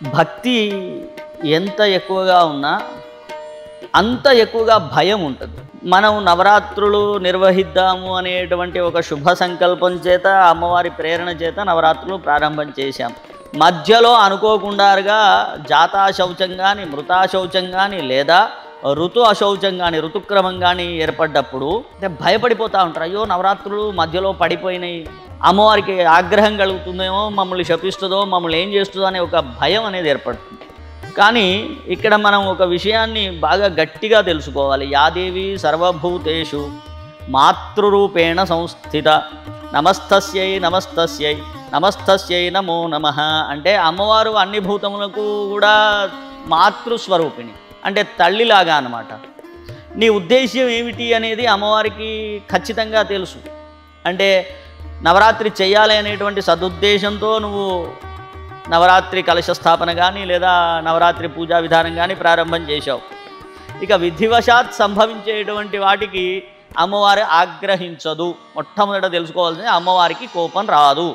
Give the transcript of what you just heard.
భక్తి ఎంత ఎక్కువగా ఉన్నా అంత ఎక్కువగా భయం ఉంటుంది. మనం నవరాత్రులు నిర్వహిద్దాము అనేటువంటి ఒక శుభ సంకల్పం చేత, అమ్మవారి ప్రేరణ చేత నవరాత్రులు ప్రారంభం చేశాం. మధ్యలో అనుకోకుండాగా జాతా శౌచం కానీ, మృతా శౌచం కానీ, లేదా ఋతు అశౌచం కానీ, ఋతుక్రమం కానీ ఏర్పడ్డప్పుడు అంటే భయపడిపోతూ ఉంటారు. అయ్యో నవరాత్రులు మధ్యలో పడిపోయినాయి, అమ్మవారికి ఆగ్రహం కలుగుతుందేమో, మమ్మల్ని శపిస్తుందో, మమ్మల్ని ఏం చేస్తుందో అనే ఒక భయం అనేది ఏర్పడుతుంది. కానీ ఇక్కడ మనం ఒక విషయాన్ని బాగా గట్టిగా తెలుసుకోవాలి. యాదేవి సర్వభూతేషు మాతృరూపేణ సంస్థిత నమస్తస్యై నమస్తస్యై నమస్తస్యై నమో నమః అంటే అమ్మవారు అన్ని భూతములకు కూడా మాతృస్వరూపిణి, అంటే తల్లిలాగా అన్నమాట. నీ ఉద్దేశ్యం ఏమిటి అనేది అమ్మవారికి ఖచ్చితంగా తెలుసు. అంటే నవరాత్రి చేయాలి అనేటువంటి సదుద్దేశంతో నువ్వు నవరాత్రి కలశ స్థాపన కానీ, లేదా నవరాత్రి పూజా విధానం కానీ ప్రారంభం చేశావు. ఇక విధివశాత్ సంభవించేటువంటి వాటికి అమ్మవారు ఆగ్రహించదు. మొట్టమొదట తెలుసుకోవాల్సింది, అమ్మవారికి కోపం రాదు.